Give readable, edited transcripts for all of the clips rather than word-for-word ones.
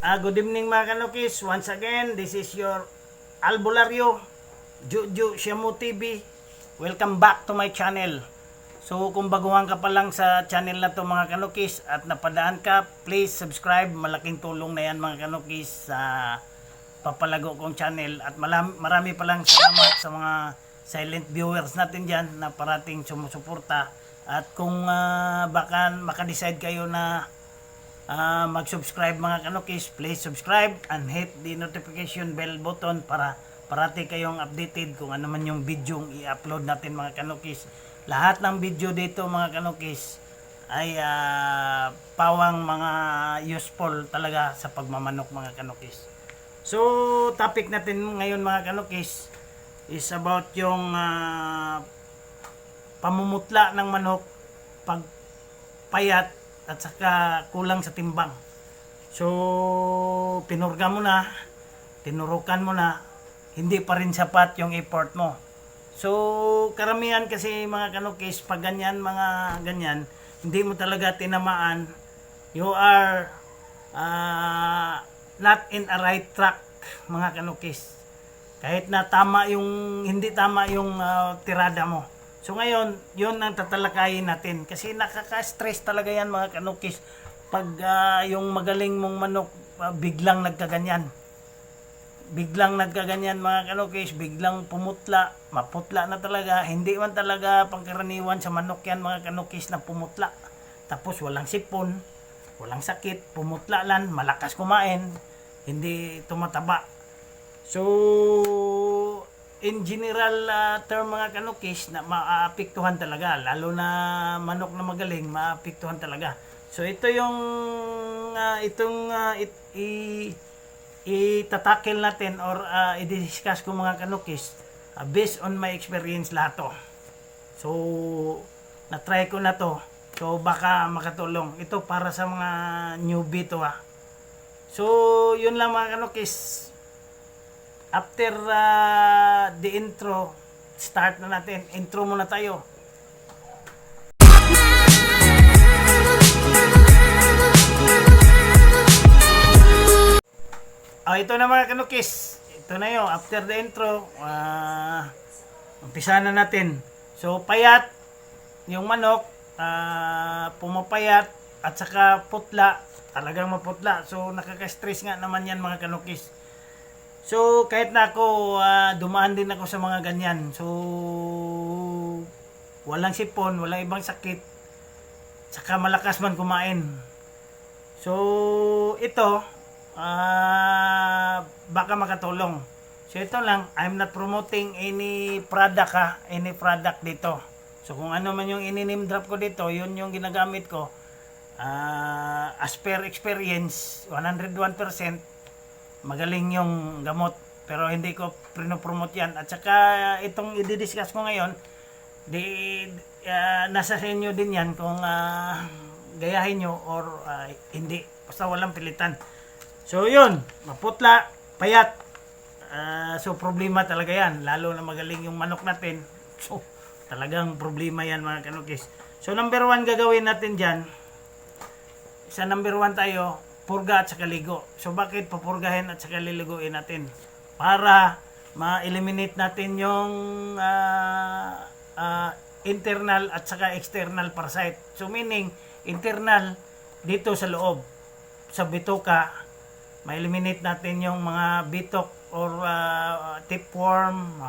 Good evening mga kanukis. Once again, this is your Albularyo, Juju Shamu TV. Welcome back to my channel. So kung baguhan ka pa lang sa channel na to mga kanukis at napadaan ka, please subscribe. Malaking tulong na yan mga kanukis sa papalago kong channel. At marami pa lang salamat sa mga silent viewers natin dyan na parating sumusuporta. At kung baka makadecide kayo na mag-subscribe mga kanukis, please subscribe and hit the notification bell button para parati kayong updated kung ano man yung video i-upload natin mga kanukis. Lahat ng video dito mga kanukis ay pawang mga useful talaga sa pagmamanok mga kanukis. So topic natin ngayon mga kanukis is about yung pamumutla ng manok pag payat at saka kulang sa timbang. So pinurga mo na, tinurukan mo na, hindi pa rin sapat yung effort mo. So karamihan kasi mga kanukis pag ganyan mga ganyan, hindi mo talaga tinamaan, you are not in a right track mga kanukis. Kahit na tama yung hindi tama yung tirada mo. So ngayon, yun ang tatalakayin natin kasi nakaka-stress talaga yan mga kanukis pag yung magaling mong manok biglang nagkaganyan. Biglang nagkaganyan mga kanukis, biglang pumutla, maputla na talaga. Hindi man talaga pangkaraniwan sa manok yan mga kanukis na pumutla. Tapos walang sipon, walang sakit, pumutla lang, malakas kumain, hindi tumataba. So in general term mga kanukis na maapektuhan talaga, lalo na manok na magaling maapektuhan talaga. So ito yung itatakil natin or i-discuss ko mga kanukis based on my experience lahat to. So na-try ko na to, so baka makatulong ito para sa mga newbie to So yun lang mga kanukis. After the intro, start na natin. Intro muna tayo. Ito na mga kanukis. Ito na yun. After the intro, umpisa na natin. So, payat. Yung manok, pumapayat at saka putla. Talagang maputla. So, nakaka-stress nga naman yan mga kanukis. So kahit na ako dumaan din ako sa mga ganyan. So walang sipon, walang ibang sakit. Saka malakas man kumain. So ito baka makatulong. So ito lang, I'm not promoting any product any product dito. So kung ano man yung ini-name drop ko dito, yun yung ginagamit ko. As per experience, 101% magaling yung gamot, pero hindi ko pinopromote yan. At saka itong i-discuss ko ngayon, nasa sa inyo din yan kung gayahin nyo or hindi, basta walang pilitan. So yun, maputla, payat, so problema talaga yan, lalo na magaling yung manok natin. So talagang problema yan mga kanukis. So number 1 gagawin natin dyan, sa number 1 tayo, purga at saka ligo. So bakit papurgahin at saka liliguin natin? Para ma-eliminate natin yung internal at saka external parasite. So meaning internal dito sa loob, sa bituka, ma-eliminate natin yung mga bitok or tapeworm,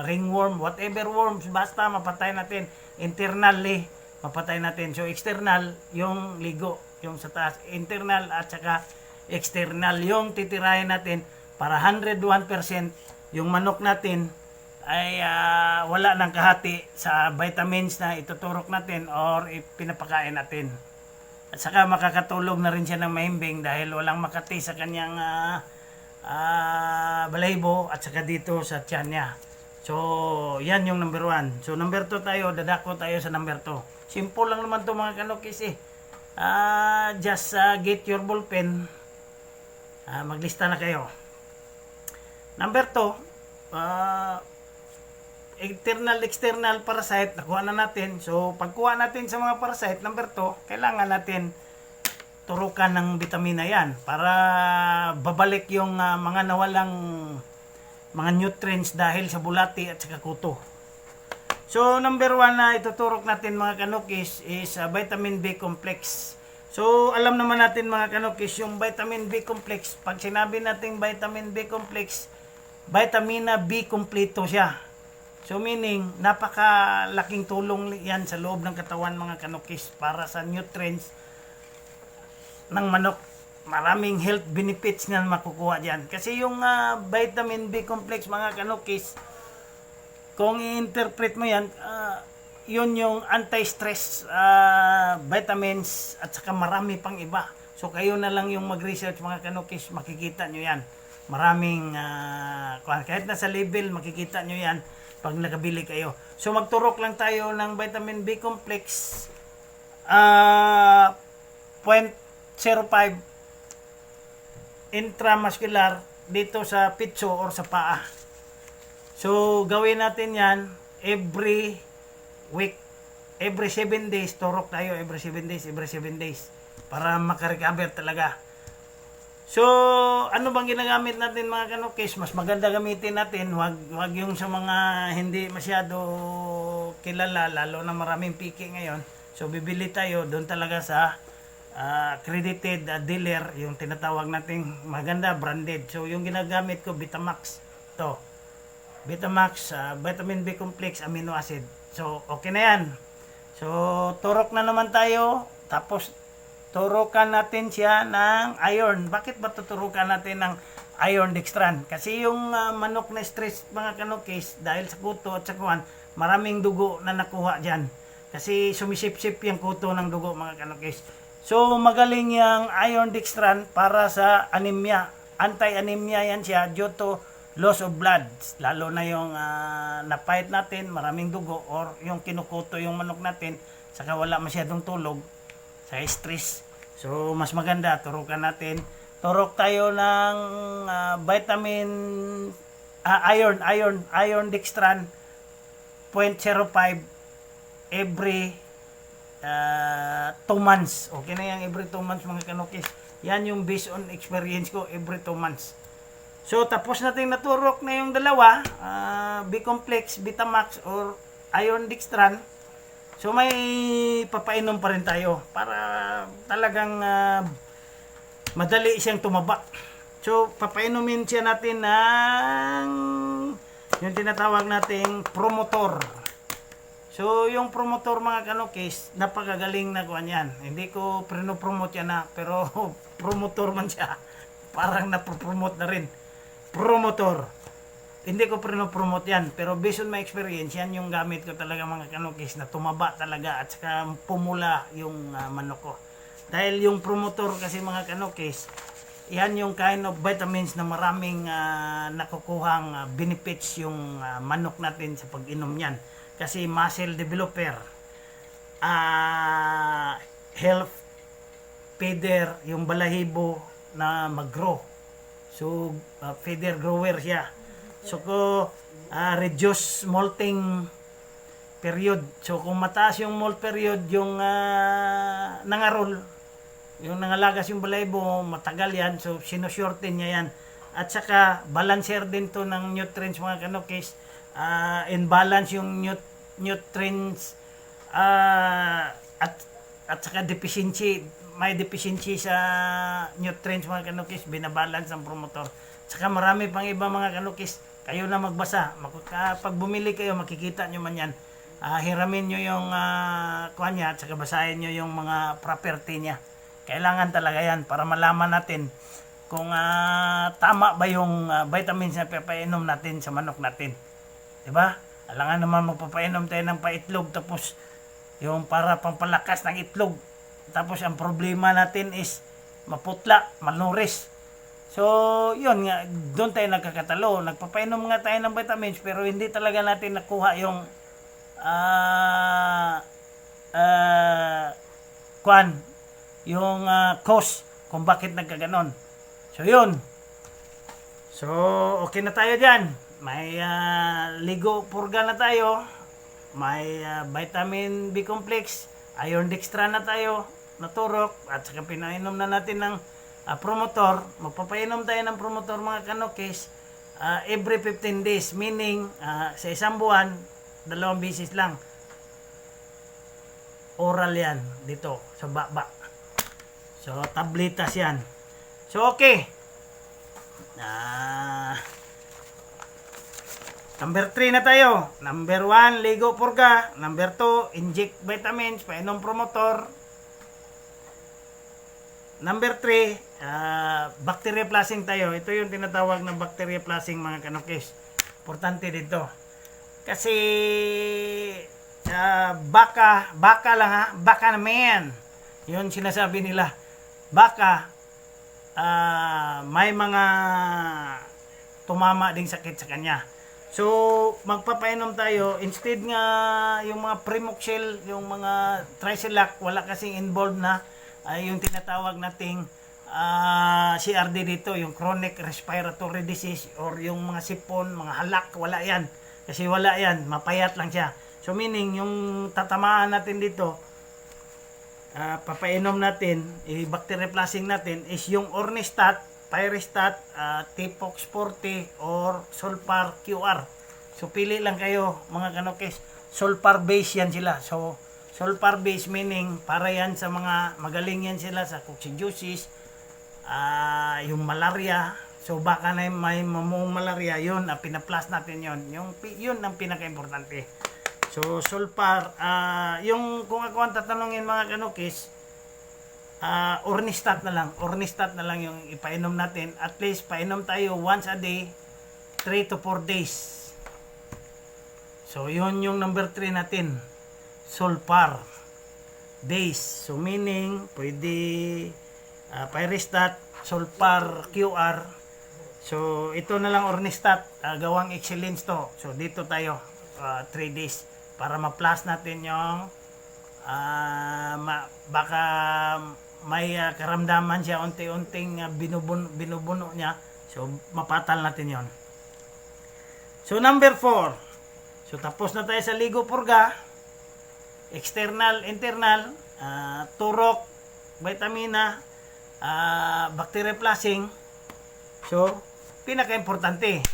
ringworm, whatever worms, basta mapatay natin. Internally mapatay natin. So external yung ligo, yung sa taas, internal at saka external yung titirahin natin para 101% yung manok natin ay wala ng kahati sa vitamins na ituturok natin or pinapakain natin. At saka makakatulog na rin siya ng mahimbing dahil walang makati sa kanyang balaybo at saka dito sa tiyan niya. So yan yung number 1. So number 2 tayo, dadako tayo sa number 2. Simple lang naman to mga kanukis just get your ball pen, maglista na kayo. Number 2, internal external parasite nakuha na natin. So pagkuha natin sa mga parasite, number 2, kailangan natin turukan ng bitamina yan para babalik yung mga nawalang mga nutrients dahil sa bulati at saka kuto. So number 1 na ituturok natin mga kanukis is vitamin B complex. So alam naman natin mga kanukis yung vitamin B complex, pag sinabi natin vitamin B complex, vitamina B kompleto siya. So meaning napakalaking tulong yan sa loob ng katawan mga kanukis para sa nutrients ng manok. Maraming health benefits na makukuha diyan. Kasi yung vitamin B complex mga kanukis, kung i-interpret mo yan, yun yung anti-stress vitamins at saka marami pang iba. So kayo na lang yung mag-research mga kanukis, makikita nyo yan. Maraming, kahit nasa label, makikita nyo yan pag nakabili kayo. So magturok lang tayo ng vitamin B complex 0.05 intramuscular dito sa pitso or sa paa. So gawin natin yan every week, every 7 days, turok tayo every 7 days para makarecover talaga. So ano bang ginagamit natin mga kanukis? Mas maganda gamitin natin, wag yung sa mga hindi masyado kilala, lalo na maraming piki ngayon. So bibili tayo doon talaga sa accredited dealer, yung tinatawag nating maganda, branded. So yung ginagamit ko Vitamax to, Vitamax vitamin B complex amino acid. So okay na yan. So turok na naman tayo, tapos turukan natin siya ng iron. Bakit ba tuturukan natin ng iron dextran? Kasi yung manok na stress mga kanukis, dahil sa kuto at sa kuwan, maraming dugo na nakuha dyan. Kasi sumisip-sip yung kuto ng dugo mga kanukis. So magaling yung iron dextran para sa anemia. Anti-anemia yan siya due to loss of blood. Lalo na yung napait natin, maraming dugo, or yung kinukuto yung manok natin, saka wala masyadong tulog sa stress. So mas maganda, turukan natin. Turok tayo ng vitamin iron dextran 0.05 every 2 months. Okay na yan, every 2 months mga kanukis. Yan yung based on experience ko, every 2 months. So tapos natin naturok na yung dalawa, B-complex, Vitamax or iron dextran. So may papainom pa rin tayo para talagang madali siyang tumaba. So papainumin siya natin ng yung tinatawag nating promotor. So yung promotor mga kanukis, napakagaling na kuan yan. Hindi ko prino-promote yan pero promotor man siya. Parang napropromote na rin. Promotor. Hindi ko prino-promote yan, pero based on my experience, yan yung gamit ko talaga mga kanukis, na tumaba talaga at saka pumula yung manok ko. Dahil yung promotor kasi mga kanukis, yan yung kind of vitamins na maraming nakukuhang benefits yung manok natin sa pag-inom yan. Kasi muscle developer, health feeder, yung balahibo na mag-grow. So feeder grower siya. So reduce molting period. So kung mataas yung molt period, yung nangarol, yung nangalagas yung balahibo, matagal yan. So sinushorten niya yan. At saka balancer din to ng nutrients mga kanukis. Imbalance yung nutrients at saka deficiency, may deficiency sa nutrients mga kanukis, binabalance ang promotor. Saka marami pang iba mga kanukis, kayo na magbasa. Pag bumili kayo, makikita nyo man yan. Hiramin nyo yung kuha niya at saka basahin nyo yung mga property niya. Kailangan talaga yan para malaman natin kung tama ba yung vitamins na papainom natin sa manok natin. Diba? Alangan naman magpapainom tayo ng paitlog, tapos yung para pampalakas ng itlog. Tapos ang problema natin is maputla, malnourished. So, yun nga, doon tayo nagkakatalo. Nagpapainom nga tayo ng vitamins, pero hindi talaga natin nakuha yung cause kung bakit nagkaganon. So, yun. So, okay na tayo dyan. May ligo purga na tayo. May vitamin B complex, iron dextran na tayo. na turok at saka pinainom na natin ng promotor. Magpapainom tayo ng promotor mga kanokis every 15 days, meaning sa isang buwan 2 beses lang. Oral yan dito sa baba. So tabletas yan. So okay. Number 3 na tayo. Number 1, ligo purga. Number 2, inject vitamins, painom promotor. Number 3, bacteria flushing tayo. Ito yung tinatawag na bacteria flushing mga kanokis. Importante dito. Kasi baka lang ha. Baka naman. Yun sinasabi nila. Baka may mga tumama ding sakit sa kanya. So, magpapainom tayo. Instead nga, yung mga Primoxil, yung mga Trisilac, wala kasing involved na yung tinatawag nating CRD dito, yung chronic respiratory disease or yung mga sipon, mga halak, wala yan. Kasi wala yan, mapayat lang siya. So, meaning, yung tatamaan natin dito, papainom natin, bacteria flushing natin, is yung Ornistat, Pyrestat, Tipox 40 or Solpar QR. So pili lang kayo mga kanokis. Solpar base yan sila. So Solpar base meaning para yan sa mga magaling yan sila sa coccidiosis, yung malaria. So baka na may mamong malaria, yun pinaplas natin yun. Yun ang pinaka-importante. So Solpar, yung kung ako ang tatanungin mga kanokis, Ornistat na lang yung ipainom natin. At least painom tayo once a day 3 to 4 days. So yun yung number 3 natin, Solpar base. So meaning pwede Pyrestat, Solpar QR. So ito na lang Ornistat, gawang excellence to. So dito tayo 3 days para ma-plus natin yung baka may karamdaman siya, unti-unting binubuno niya. So mapatal natin yon. So number 4. So tapos na tayo sa ligo purga, external, internal, turok, vitamina, bacteria flushing. So pinaka-importante,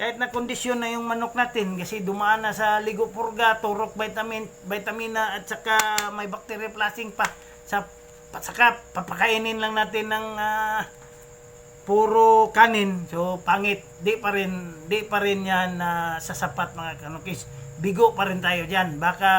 kahit na kondisyon na yung manok natin kasi dumaan na sa ligo purga, turok, vitamina at saka may bacteria flushing pa, saka papakainin lang natin ng puro kanin. So pangit, di pa rin yan sasapat mga kanokis. Bigo pa rin tayo diyan. Baka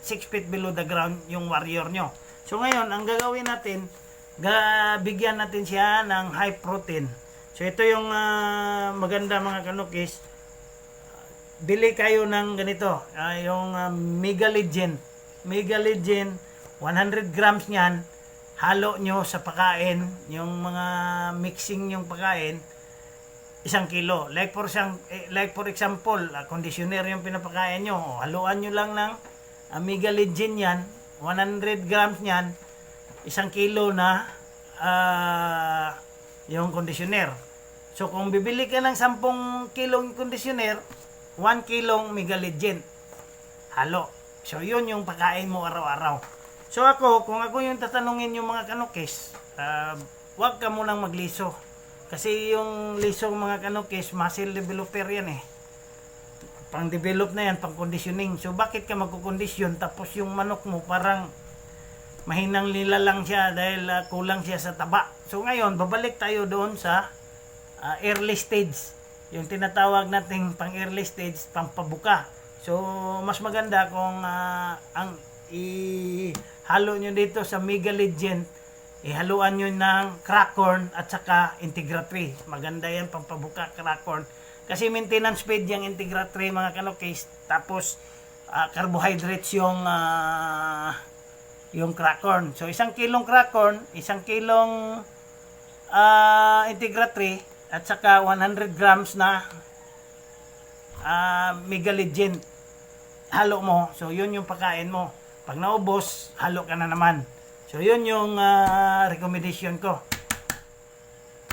6 feet below the ground yung warrior nyo. So ngayon ang gagawin natin, bigyan natin siya ng high protein. So ito yung maganda mga kanokis. Bili kayo ng ganito, yung Mega Legend 100 grams niyan. Halo nyo sa pagkain, yung mga mixing yung pagkain, 1 kilo. Like for example, conditioner yung pinapakain nyo, haluan nyo lang ng Mega Legend yan, 100 grams yan, 1 kilo na yung conditioner. So kung bibili ka ng 10 kilong conditioner, 1 kilong Mega Legend halo. So yun yung pagkain mo araw-araw. So kung ako yung tatanungin yung mga kanokis, wag ka munang magliso. Kasi yung liso mga kanokis, muscle developer yan eh. Pang develop na yan, pang conditioning. So bakit ka magkukondisyon tapos yung manok mo parang mahinang nila lang siya dahil kulang siya sa taba. So ngayon, babalik tayo doon sa early stage. Yung tinatawag nating pang early stage, pang pabuka. So mas maganda kung ang ihalo nyo dito sa Mega Legend, ihaluan nyo ng crack corn at saka Integra 3. Maganda yan pampabuka, crack corn. Kasi maintenance feed yung Integra 3 mga kanokis. Tapos carbohydrates yung crack corn. So 1 kilong crack corn, 1 kilong Integra 3 at saka 100 grams na Mega Legend. Halo mo. So yun yung pagkain mo. Pag naubos, halo ka na naman. So yun yung recommendation ko.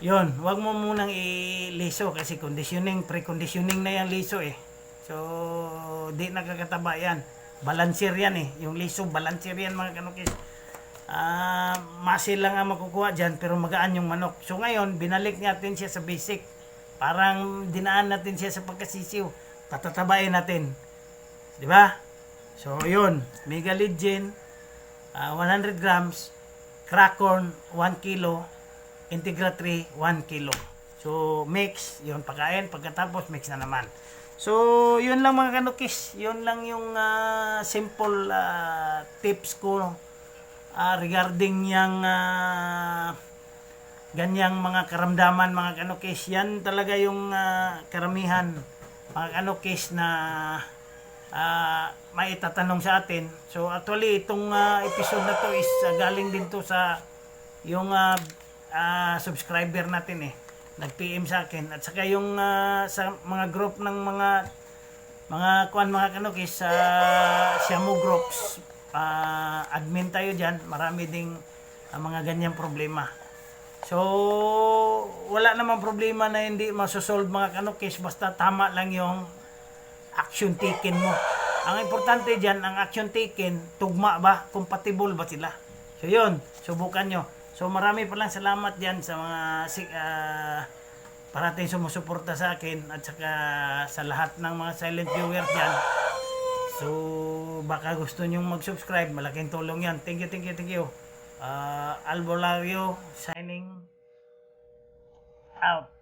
Yun, wag mo munang iliso kasi pre-conditioning na yan liso eh. So di nakakataba yan. Balancer yan eh. Yung liso, balancer yan mga kanokis. Muscle lang ang makukuha dyan pero magaan yung manok. So ngayon, binalik natin siya sa basic. Parang dinaan natin siya sa pagkasisiw. Patatabain natin. Di ba? So yun, Mega Legend, 100 grams, crack corn, 1 kilo, Integra 3, 1 kilo. So mix, yun pagkain, pagkatapos mix na naman. So yun lang mga kanukis, yun lang yung simple tips ko regarding yung ganyang mga karamdaman mga kanukis. Yan talaga yung karamihan mga kanukis na may itatanong sa atin. So actually itong episode na to is galing din to sa yung subscriber natin nag-PM sa akin at saka yung sa mga group ng mga kanukis sa Shamu groups, admin tayo dyan, marami ding mga ganyang problema. So wala namang problema na hindi masosolve mga kanukis, basta tama lang yung action taken mo. Ang importante dyan, ang action taken, tugma ba? Compatible ba sila? So yun, subukan nyo. So marami palang salamat dyan sa mga parating sumusuporta sa akin at saka sa lahat ng mga silent viewers dyan. So baka gusto nyong mag-subscribe, malaking tulong yan. Thank you. Albulario signing out.